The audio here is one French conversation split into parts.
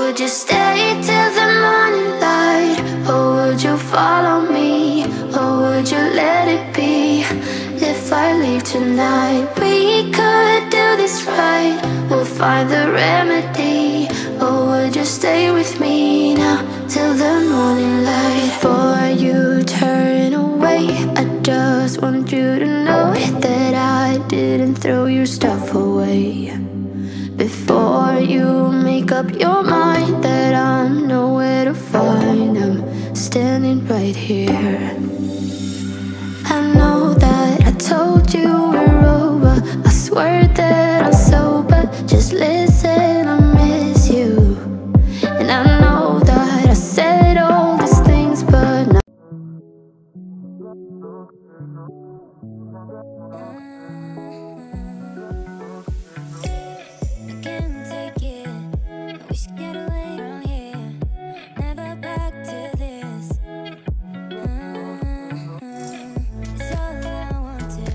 would you stay till the morning light? Or would you follow me? Or would you let it be? If I leave tonight, we could do this right. We'll find the remedy. Or would you stay with me now till the morning light? Before you turn away, I just want you to know that I didn't throw your stuff away. Before you make up your mind that I'm nowhere to find, I'm standing right here. I know that I told you we're over. I swear that I'm sober. Just listen, I miss you. And I know that I said all these things, but now I can't take it. I wish I could wait on here. Never back to this. It's all I wanted,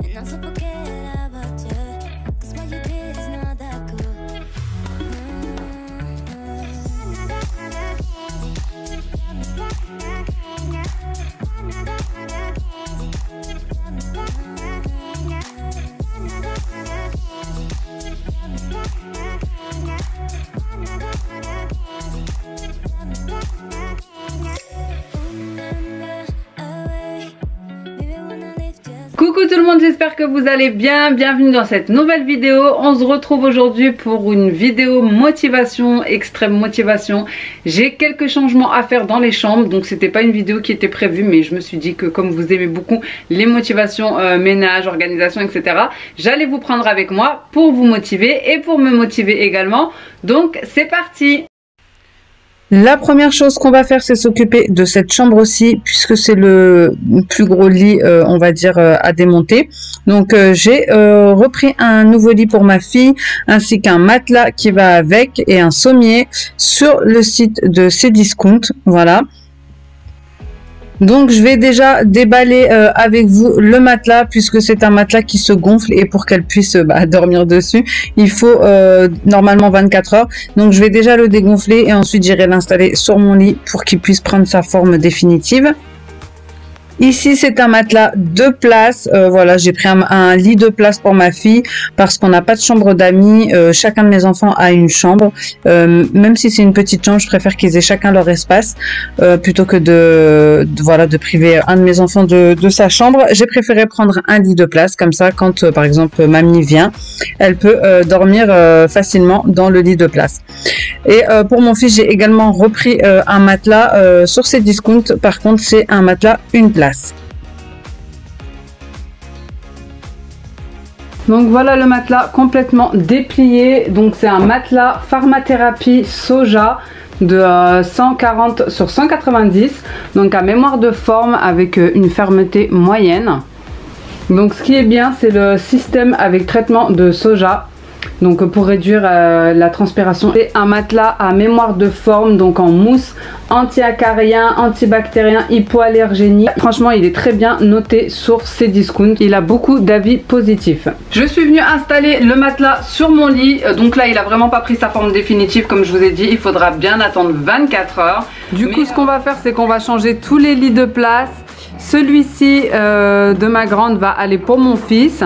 and also forget about you. 'Cause what you did is not that cool. Coucou tout le monde, j'espère que vous allez bien. Bienvenue dans cette nouvelle vidéo. On se retrouve aujourd'hui pour une vidéo motivation, extrême motivation. J'ai quelques changements à faire dans les chambres, donc c'était pas une vidéo qui était prévue, mais je me suis dit que comme vous aimez beaucoup les motivations, ménage, organisation, etc., j'allais vous prendre avec moi pour vous motiver et pour me motiver également. Donc c'est parti. La première chose qu'on va faire, c'est s'occuper de cette chambre aussi, puisque c'est le plus gros lit, on va dire, à démonter. Donc, j'ai repris un nouveau lit pour ma fille, ainsi qu'un matelas qui va avec et un sommier sur le site de Cdiscount. Voilà. Donc je vais déjà déballer avec vous le matelas, puisque c'est un matelas qui se gonfle et pour qu'elle puisse dormir dessus, il faut normalement 24 heures. Donc je vais déjà le dégonfler et ensuite j'irai l'installer sur mon lit pour qu'il puisse prendre sa forme définitive. Ici, c'est un matelas 2 places. Voilà, j'ai pris un lit 2 places pour ma fille parce qu'on n'a pas de chambre d'amis. Chacun de mes enfants a une chambre. Même si c'est une petite chambre, je préfère qu'ils aient chacun leur espace plutôt que de priver un de mes enfants de sa chambre. J'ai préféré prendre un lit 2 places. Comme ça, quand par exemple mamie vient, elle peut dormir facilement dans le lit 2 places. Et pour mon fils, j'ai également repris un matelas sur Cdiscount. Par contre, c'est un matelas 1 place. Donc voilà le matelas complètement déplié. Donc c'est un matelas Pharmathérapie Soja de 140 sur 190. Donc à mémoire de forme avec une fermeté moyenne. Donc ce qui est bien, c'est le système avec traitement de soja. Donc pour réduire la transpiration. C'est un matelas à mémoire de forme, donc en mousse, anti-acarien, antibactérien, hypoallergénique. Franchement, il est très bien noté sur Cdiscount. Il a beaucoup d'avis positifs. Je suis venue installer le matelas sur mon lit. Donc là, il a vraiment pas pris sa forme définitive, comme je vous ai dit. Il faudra bien attendre 24 heures. Du coup, ce qu'on va faire, c'est qu'on va changer tous les lits de place. Celui-ci de ma grande va aller pour mon fils.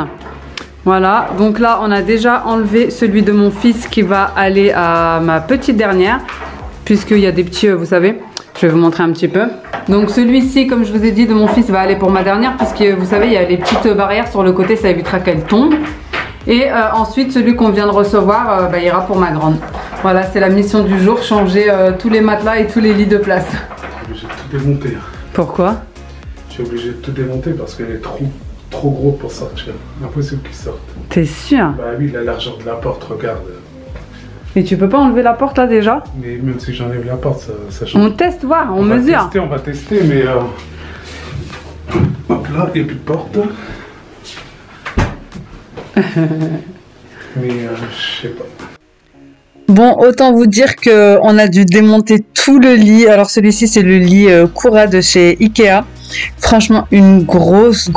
Voilà, donc là on a déjà enlevé celui de mon fils qui va aller à ma petite dernière, puisqu'il y a des petits, vous savez, je vais vous montrer un petit peu. Donc celui-ci, comme je vous ai dit, de mon fils va aller pour ma dernière, puisque vous savez, il y a les petites barrières sur le côté, ça évitera qu'elle tombe. Et ensuite, celui qu'on vient de recevoir ira pour ma grande. Voilà, c'est la mission du jour, changer tous les matelas et tous les lits de place. Je suis obligé de tout démonter. Pourquoi? Je suis obligé de tout démonter parce qu'elle est trop gros pour sortir. Impossible qu'il sorte. T'es sûr? Bah oui, la largeur de la porte, regarde. Et tu peux pas enlever la porte là déjà? Mais même si j'enlève la porte, ça change. On teste, voir, on mesure. On va tester, mais hop là, il n'y a plus de porte. Mais je sais pas. Bon, autant vous dire que on a dû démonter tout le lit. Alors celui-ci, c'est le lit Cura de chez Ikea. Franchement, une grosse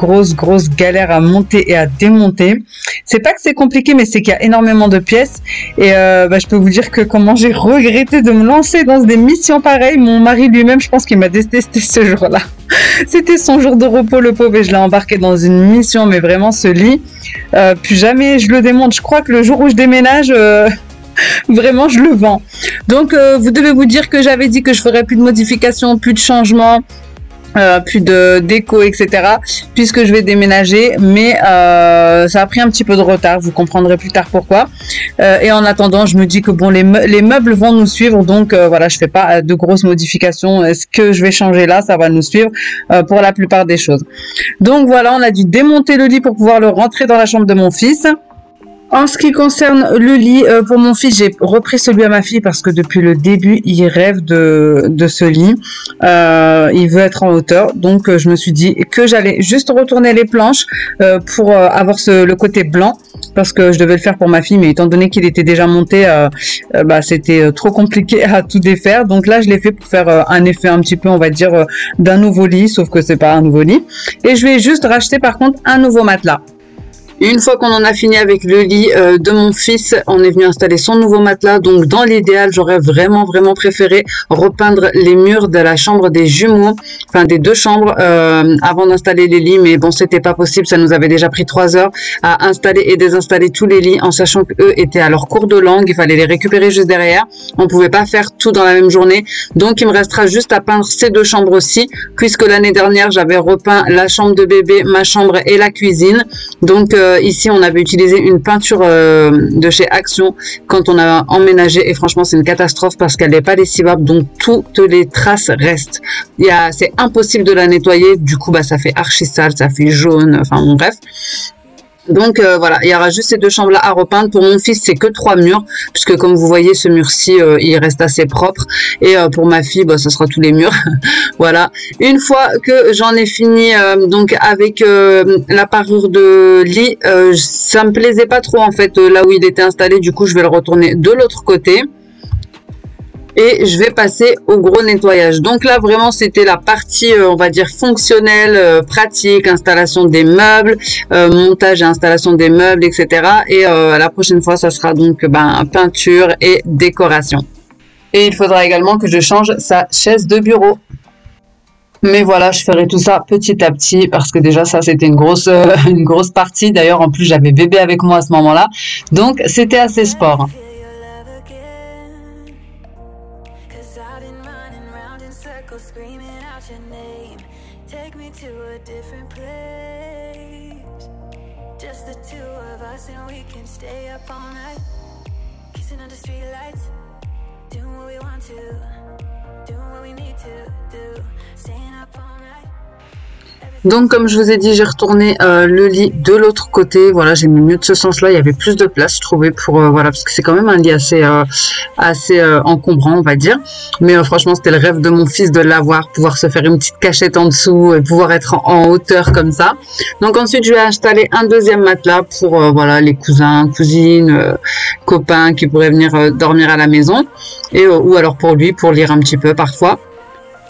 galère à monter et à démonter. C'est pas que c'est compliqué, mais c'est qu'il y a énormément de pièces. Et je peux vous dire que comment j'ai regretté de me lancer dans des missions pareilles. Mon mari lui-même, je pense qu'il m'a détesté ce jour-là. C'était son jour de repos, le pauvre, et je l'ai embarqué dans une mission, mais vraiment ce lit, plus jamais je le démonte. Je crois que le jour où je déménage... vraiment, je le vends. Donc, vous devez vous dire que j'avais dit que je ferais plus de modifications, plus de changements, plus de déco, etc. puisque je vais déménager. Mais ça a pris un petit peu de retard. Vous comprendrez plus tard pourquoi. Et en attendant, je me dis que bon, les meubles vont nous suivre. Donc, voilà, je fais pas de grosses modifications. Ce que je vais changer là, ça va nous suivre pour la plupart des choses. Donc, voilà, on a dû démonter le lit pour pouvoir le rentrer dans la chambre de mon fils. En ce qui concerne le lit, pour mon fils, j'ai repris celui à ma fille parce que depuis le début, il rêve de ce lit. Il veut être en hauteur. Donc, je me suis dit que j'allais juste retourner les planches pour avoir le côté blanc parce que je devais le faire pour ma fille. Mais étant donné qu'il était déjà monté, c'était trop compliqué à tout défaire. Donc là, je l'ai fait pour faire un effet un petit peu, on va dire, d'un nouveau lit, sauf que c'est pas un nouveau lit. Et je vais juste racheter par contre un nouveau matelas. Une fois qu'on en a fini avec le lit de mon fils, on est venu installer son nouveau matelas. Donc dans l'idéal, j'aurais vraiment préféré repeindre les murs de la chambre des jumeaux, enfin des deux chambres avant d'installer les lits. Mais bon, c'était pas possible, ça nous avait déjà pris 3 heures à installer et désinstaller tous les lits en sachant qu'eux étaient à leur cours de langue. Il fallait les récupérer juste derrière. On pouvait pas faire tout dans la même journée. Donc il me restera juste à peindre ces deux chambres-ci, puisque l'année dernière, j'avais repeint la chambre de bébé, ma chambre et la cuisine. Donc ici, on avait utilisé une peinture de chez Action quand on a emménagé et franchement, c'est une catastrophe parce qu'elle n'est pas lessivable, donc toutes les traces restent. C'est impossible de la nettoyer, du coup, ça fait archi sale, ça fait jaune, enfin bon, bref. Donc voilà, il y aura juste ces deux chambres là à repeindre. Pour mon fils, c'est que 3 murs, puisque comme vous voyez, ce mur-ci, il reste assez propre. Et pour ma fille, ça sera tous les murs. Voilà. Une fois que j'en ai fini donc avec la parure de lit, ça me plaisait pas trop en fait là où il était installé. Du coup, je vais le retourner de l'autre côté. Et je vais passer au gros nettoyage. Donc là, vraiment, c'était la partie, on va dire, fonctionnelle, pratique, installation des meubles, montage et installation des meubles, etc. Et la prochaine fois, ça sera donc peinture et décoration. Et il faudra également que je change sa chaise de bureau. Mais voilà, je ferai tout ça petit à petit parce que déjà ça c'était une grosse partie. D'ailleurs, en plus, j'avais bébé avec moi à ce moment-là. Donc, c'était assez sport. Screaming out your name, take me to a different place. Just the two of us and we can stay up all night, kissing under street lights, doing what we want to, doing what we need to do, staying up all night. Donc comme je vous ai dit, j'ai retourné le lit de l'autre côté. Voilà, j'ai mis mieux de ce sens-là. Il y avait plus de place, je trouvais, pour voilà, parce que c'est quand même un lit assez encombrant, on va dire. Mais franchement, c'était le rêve de mon fils de l'avoir, pouvoir se faire une petite cachette en dessous et pouvoir être en hauteur comme ça. Donc ensuite, je vais installer un deuxième matelas pour voilà, les cousins, cousines, copains qui pourraient venir dormir à la maison, et ou alors pour lui, pour lire un petit peu parfois.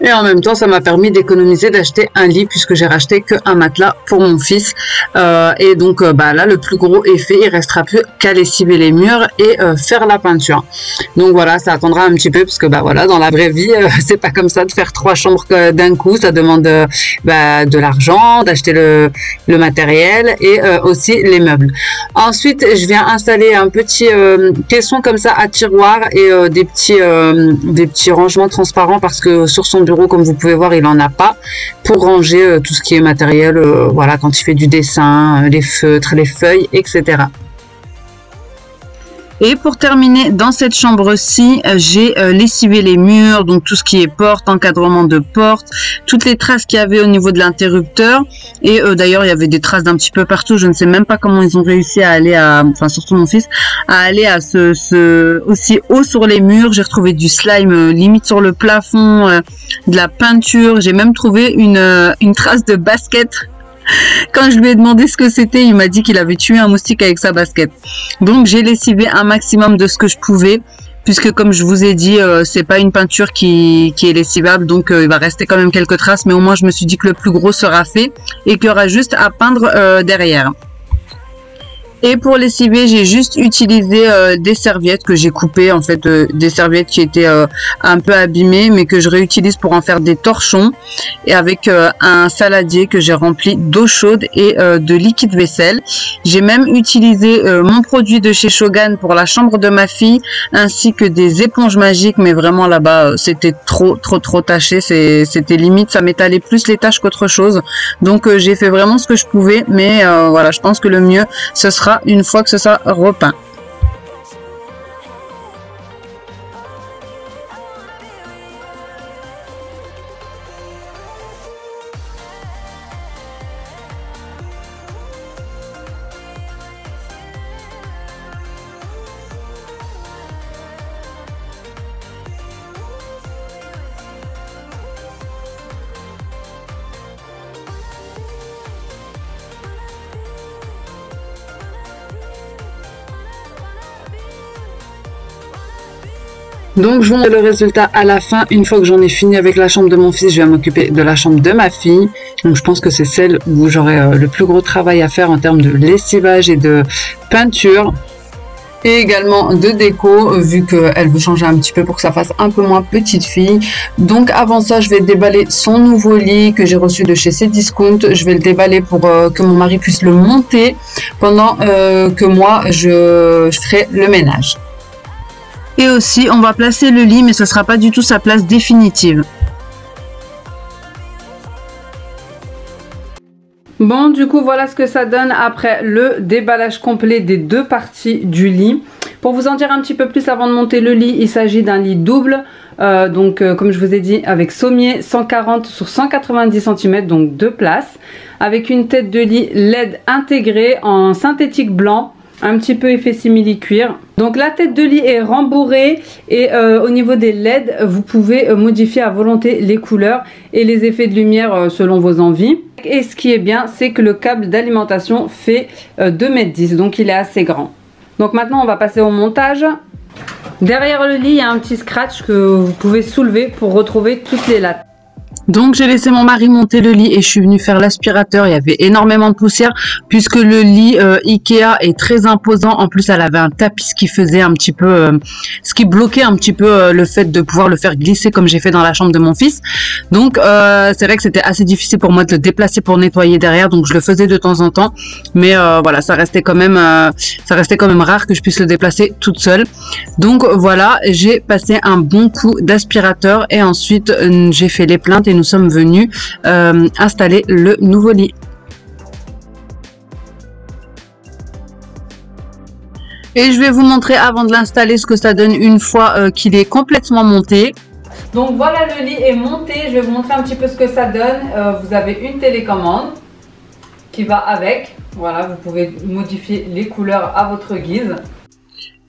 Et en même temps, ça m'a permis d'économiser, d'acheter un lit puisque j'ai racheté qu'un matelas pour mon fils. Et donc là, le plus gros est fait. Il restera plus qu'à lessiver les murs et faire la peinture. Donc voilà, ça attendra un petit peu parce que voilà, dans la vraie vie, c'est pas comme ça de faire 3 chambres d'un coup. Ça demande de l'argent, d'acheter le matériel et aussi les meubles. Ensuite, je viens installer un petit caisson comme ça à tiroir et des petits rangements transparents parce que sur son bureau, comme vous pouvez voir, il en a pas pour ranger tout ce qui est matériel, voilà, quand il fait du dessin, les feutres, les feuilles, etc. Et pour terminer, dans cette chambre-ci, j'ai lessivé les murs, donc tout ce qui est porte, encadrement de porte, toutes les traces qu'il y avait au niveau de l'interrupteur. Et d'ailleurs, il y avait des traces d'un petit peu partout. Je ne sais même pas comment ils ont réussi à aller enfin surtout mon fils, à aller à aussi haut sur les murs. J'ai retrouvé du slime limite sur le plafond, de la peinture. J'ai même trouvé une trace de basket. Quand je lui ai demandé ce que c'était, il m'a dit qu'il avait tué un moustique avec sa basket. Donc j'ai lessivé un maximum de ce que je pouvais. puisque comme je vous ai dit, c'est pas une peinture qui est lessivable, donc il va rester quand même quelques traces, mais au moins je me suis dit que le plus gros sera fait et qu'il y aura juste à peindre derrière. Et pour lessiver, j'ai juste utilisé des serviettes que j'ai coupées, en fait, des serviettes qui étaient un peu abîmées, mais que je réutilise pour en faire des torchons, et avec un saladier que j'ai rempli d'eau chaude et de liquide vaisselle. J'ai même utilisé mon produit de chez Shogun pour la chambre de ma fille, ainsi que des éponges magiques, mais vraiment là-bas, c'était trop taché, c'était limite, ça m'étalait plus les taches qu'autre chose. Donc j'ai fait vraiment ce que je pouvais, mais voilà, je pense que le mieux, ce sera une fois que ce sera repeint. Donc je vous montre le résultat à la fin. Une fois que j'en ai fini avec la chambre de mon fils, je vais m'occuper de la chambre de ma fille. Donc je pense que c'est celle où j'aurai le plus gros travail à faire en termes de lessivage et de peinture. Et également de déco, vu qu'elle veut changer un petit peu pour que ça fasse un peu moins petite fille. Donc avant ça, je vais déballer son nouveau lit que j'ai reçu de chez Cdiscount. Je vais le déballer pour que mon mari puisse le monter pendant que moi, je ferai le ménage. Et aussi, on va placer le lit, mais ce ne sera pas du tout sa place définitive. Bon, du coup, voilà ce que ça donne après le déballage complet des deux parties du lit. Pour vous en dire un petit peu plus avant de monter le lit, il s'agit d'un lit double. Comme je vous ai dit, avec sommier 140 sur 190 cm, donc 2 places. Avec une tête de lit LED intégrée en synthétique blanc. Un petit peu effet simili cuir. Donc la tête de lit est rembourrée et au niveau des LED, vous pouvez modifier à volonté les couleurs et les effets de lumière selon vos envies. Et ce qui est bien, c'est que le câble d'alimentation fait 2,10 m, donc il est assez grand. Donc maintenant on va passer au montage. Derrière le lit, il y a un petit scratch que vous pouvez soulever pour retrouver toutes les lattes. Donc j'ai laissé mon mari monter le lit et je suis venue faire l'aspirateur. Il y avait énormément de poussière puisque le lit Ikea est très imposant. En plus elle avait un tapis qui faisait un petit peu, ce qui bloquait un petit peu le fait de pouvoir le faire glisser comme j'ai fait dans la chambre de mon fils. Donc c'est vrai que c'était assez difficile pour moi de le déplacer pour nettoyer derrière. Donc je le faisais de temps en temps, mais voilà, ça restait quand même rare que je puisse le déplacer toute seule. Donc voilà, j'ai passé un bon coup d'aspirateur et ensuite j'ai fait les plaintes et nous sommes venus installer le nouveau lit. Et je vais vous montrer avant de l'installer ce que ça donne une fois qu'il est complètement monté. Donc voilà, le lit est monté. Je vais vous montrer un petit peu ce que ça donne. Vous avez une télécommande qui va avec. Voilà, vous pouvez modifier les couleurs à votre guise.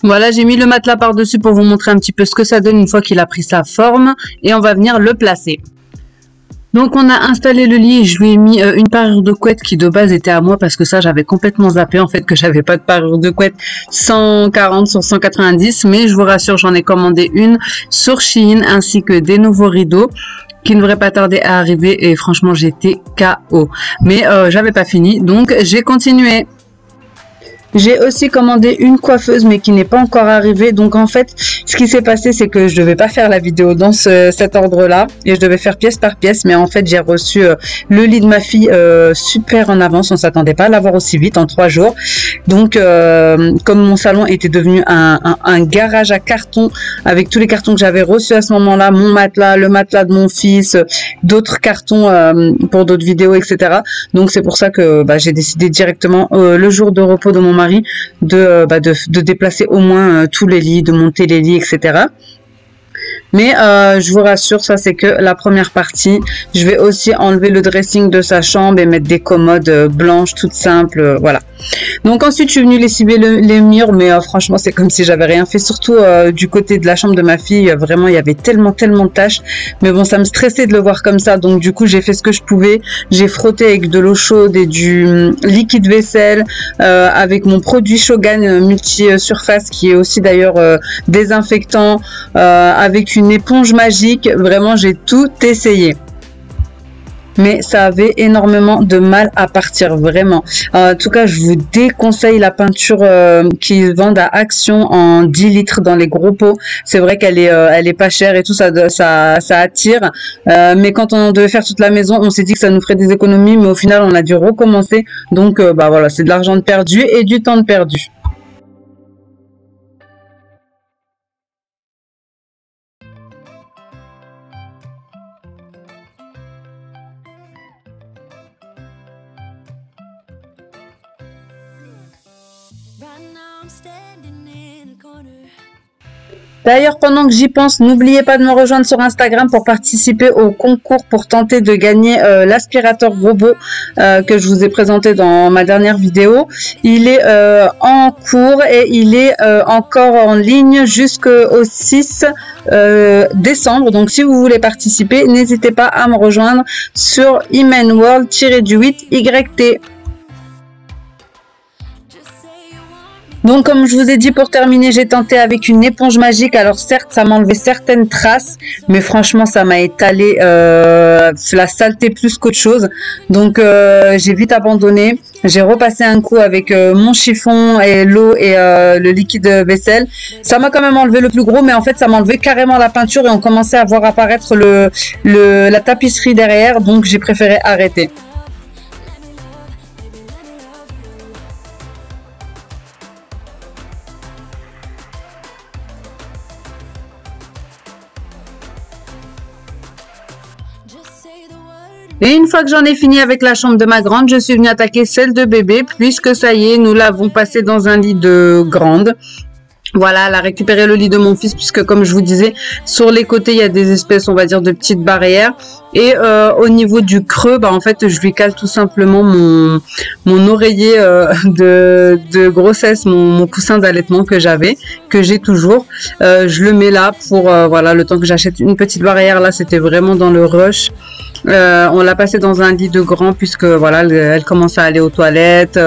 Voilà, j'ai mis le matelas par-dessus pour vous montrer un petit peu ce que ça donne une fois qu'il a pris sa forme. Et on va venir le placer. Donc on a installé le lit et je lui ai mis une parure de couette qui de base était à moi parce que ça j'avais complètement zappé en fait que j'avais pas de parure de couette 140 sur 190, mais je vous rassure, j'en ai commandé une sur Shein ainsi que des nouveaux rideaux qui ne devraient pas tarder à arriver et franchement j'étais KO. Mais j'avais pas fini donc j'ai continué. J'ai aussi commandé une coiffeuse mais qui n'est pas encore arrivée. Donc en fait, ce qui s'est passé, c'est que je devais pas faire la vidéo dans cet ordre-là et je devais faire pièce par pièce. Mais en fait, j'ai reçu le lit de ma fille super en avance. On s'attendait pas à l'avoir aussi vite en 3 jours. Donc comme mon salon était devenu un garage à cartons avec tous les cartons que j'avais reçus à ce moment-là, mon matelas, le matelas de mon fils, d'autres cartons pour d'autres vidéos, etc. Donc c'est pour ça que j'ai décidé directement le jour de repos de mon mari de déplacer au moins tous les lits, de monter les lits, etc. Mais je vous rassure, ça c'est que la première partie. Je vais aussi enlever le dressing de sa chambre et mettre des commodes blanches toutes simples, voilà. Donc ensuite je suis venue lessiver les murs, mais franchement c'est comme si j'avais rien fait, surtout du côté de la chambre de ma fille. Vraiment il y avait tellement de tâches, mais bon ça me stressait de le voir comme ça, donc du coup j'ai fait ce que je pouvais. J'ai frotté avec de l'eau chaude et du liquide vaisselle, avec mon produit Shogun multi-surface qui est aussi d'ailleurs désinfectant, avec une éponge magique. Vraiment j'ai tout essayé, mais ça avait énormément de mal à partir, vraiment. En tout cas, je vous déconseille la peinture qu'ils vendent à Action en 10 litres dans les gros pots. C'est vrai qu'elle est pas chère et tout, ça attire. Mais quand on devait faire toute la maison, on s'est dit que ça nous ferait des économies, mais au final, on a dû recommencer. Donc, bah voilà, c'est de l'argent de perdu et du temps de perdu. D'ailleurs, pendant que j'y pense, n'oubliez pas de me rejoindre sur Instagram pour participer au concours pour tenter de gagner l'aspirateur robot que je vous ai présenté dans ma dernière vidéo. Il est en cours et il est encore en ligne jusqu'au 6 décembre. Donc, si vous voulez participer, n'hésitez pas à me rejoindre sur imenworld-8YT. Donc comme je vous ai dit, pour terminer, j'ai tenté avec une éponge magique. Alors certes, ça m'a enlevé certaines traces, mais franchement, ça m'a étalé la saleté plus qu'autre chose. Donc j'ai vite abandonné. J'ai repassé un coup avec mon chiffon et l'eau et le liquide vaisselle. Ça m'a quand même enlevé le plus gros, mais en fait, ça m'a enlevé carrément la peinture et on commençait à voir apparaître la tapisserie derrière. Donc j'ai préféré arrêter. Et une fois que j'en ai fini avec la chambre de ma grande, je suis venue attaquer celle de bébé, puisque ça y est, nous l'avons passée dans un lit de grande. Voilà, elle a récupéré le lit de mon fils, puisque comme je vous disais, sur les côtés, il y a des espèces, on va dire, de petites barrières. Et au niveau du creux, bah en fait, je lui cale tout simplement mon oreiller de grossesse, mon coussin d'allaitement que j'ai toujours. Je le mets là pour, voilà, le temps que j'achète une petite barrière. Là, c'était vraiment dans le rush. On l'a passée dans un lit de grand puisque voilà, elle commence à aller aux toilettes,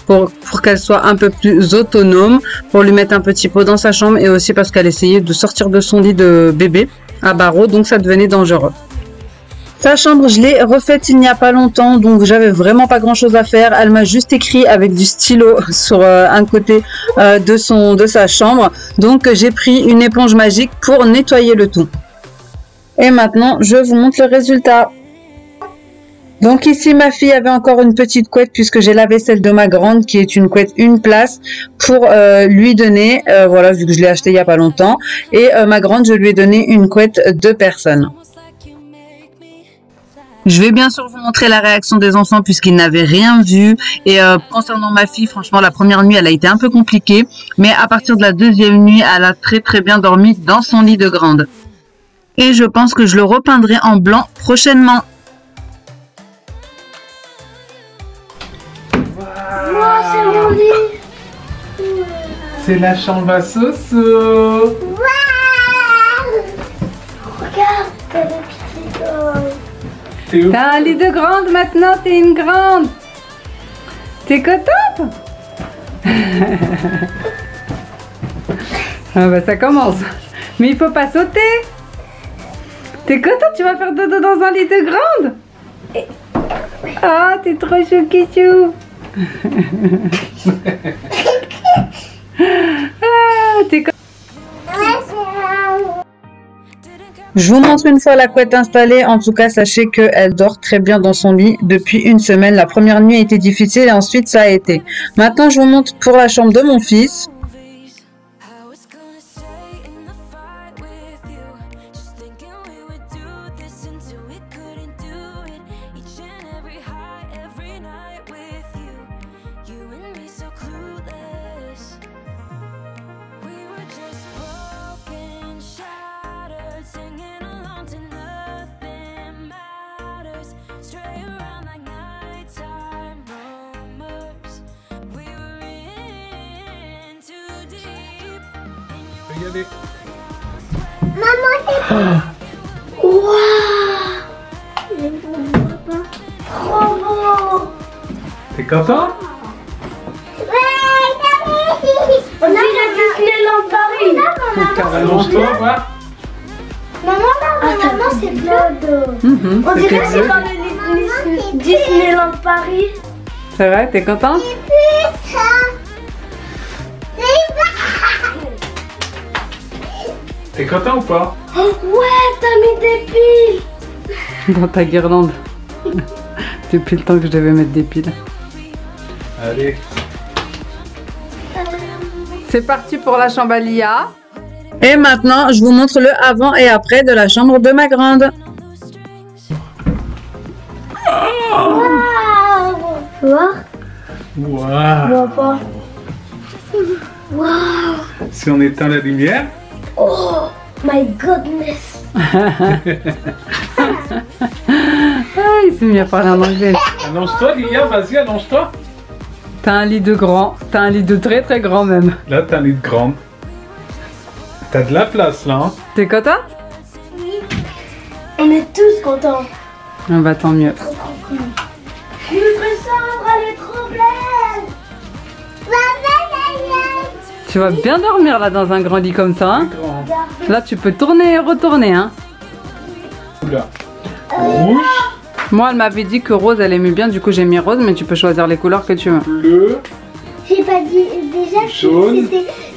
pour qu'elle soit un peu plus autonome, pour lui mettre un petit pot dans sa chambre, et aussi parce qu'elle essayait de sortir de son lit de bébé à barreaux, donc ça devenait dangereux. Sa chambre, je l'ai refaite il n'y a pas longtemps, donc j'avais vraiment pas grand chose à faire. Elle m'a juste écrit avec du stylo sur un côté de sa chambre, donc j'ai pris une éponge magique pour nettoyer le tout. Et maintenant, je vous montre le résultat. Donc ici, ma fille avait encore une petite couette puisque j'ai lavé celle de ma grande qui est une couette une place pour lui donner, voilà, vu que je l'ai acheté il n'y a pas longtemps. Et ma grande, je lui ai donné une couette 2 personnes. Je vais bien sûr vous montrer la réaction des enfants puisqu'ils n'avaient rien vu. Et concernant ma fille, franchement, la première nuit, elle a été un peu compliquée. Mais à partir de la deuxième nuit, elle a très bien dormi dans son lit de grande. Et je pense que je le repeindrai en blanc prochainement. Moi, c'est mon lit. C'est la chambre à Soso. Regarde, t'as le petit doigt. T'as un lit de grande maintenant, t'es une grande. T'es contente? Ah bah ça commence. Mais il faut pas sauter. T'es contente, tu vas faire dodo dans un lit de grande? Ah, t'es trop choukichou. Ah, t'es contente. Je vous montre une fois la couette installée. En tout cas, sachez qu'elle dort très bien dans son lit depuis une semaine. La première nuit a été difficile et ensuite ça a été. Maintenant, je vous montre pour la chambre de mon fils. y aller. Waouh! Je ne vois pas. Trop beau! T'es content? On dirait Disneyland Paris. Allonge-toi, voir. Maman, c'est bleu. On dirait que c'est dans le Disneyland Paris. C'est vrai, t'es contente? T'es content ou pas? Oh ouais, t'as mis des piles. Dans ta guirlande. Depuis le temps que je devais mettre des piles. Allez. C'est parti pour la chambre à Lia. Et maintenant, je vous montre le avant et après de la chambre de ma grande. Waouh! Tu vois? Waouh. vois pas. Waouh! Si on éteint la lumière. Oh my goodness! Ah, il s'est mis à parler en anglais. Allonge-toi, Lia, vas-y, allonge-toi. T'as un lit de grand. T'as un lit de très très grand même. Là, t'as un lit de grande. T'as de la place là. Hein. T'es contente? Oui. On est tous contents. Ah bah tant mieux. Notre chambre, elle est trop belle! Tu vas bien dormir là dans un grand lit comme ça. Hein? Grand. Là tu peux tourner et retourner. Hein? Oula. Rouge, Moi elle m'avait dit que rose elle aimait bien, du coup j'ai mis rose, mais tu peux choisir les couleurs que tu veux. bleu. J'ai pas dit déjà que Jaune.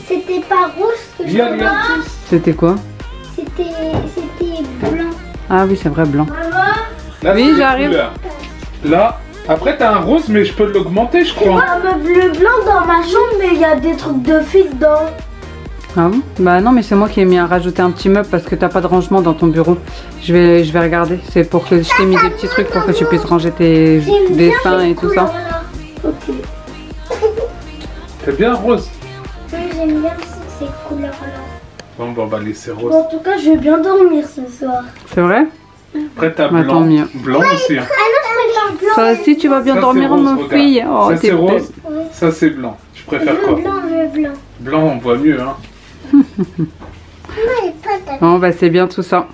c'était pas rouge que je Lia, voulais. Lia. C'était quoi? C'était blanc. Ah oui c'est vrai, blanc. Maman? Là, Oui, c'est les j'arrive. couleurs. Là, après t'as un rose, mais je peux l'augmenter, je crois. Un meuble blanc dans ma chambre, mais il y a des trucs de filles dedans. Ah bon? Bah non mais c'est moi qui ai mis à rajouter un petit meuble parce que t'as pas de rangement dans ton bureau. Je vais regarder. C'est pour que je t'ai mis des petits trucs pour que tu puisses ranger tes J'aime bien dessins ces et tout ça. couleurs-là. Ok. T'es bien rose. Oui, j'aime bien ces couleurs-là. Bon, bah, on va laisser rose. Bon, en tout cas, je vais bien dormir ce soir. C'est vrai? Après t'as Bah, blanc. tant mieux. Blanc aussi. Hein. Ah non, je préfère blanc. Ça aussi tu vas bien Ça, dormir c'est rose, ma regarde. fille. Oh Ça t'es c'est rose, bête. Oui. ça c'est blanc. Tu Je préfères veux quoi? blanc, je veux blanc. Blanc, on voit mieux, hein. Bon bah c'est bien tout ça.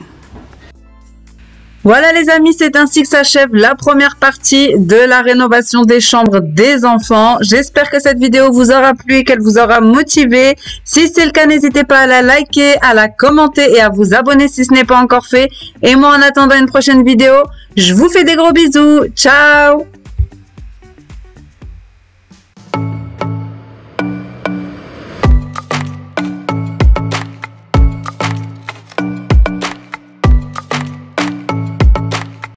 Voilà les amis, c'est ainsi que s'achève la première partie de la rénovation des chambres des enfants. J'espère que cette vidéo vous aura plu et qu'elle vous aura motivé. Si c'est le cas, n'hésitez pas à la liker, à la commenter et à vous abonner si ce n'est pas encore fait. Et moi en attendant une prochaine vidéo, je vous fais des gros bisous. Ciao!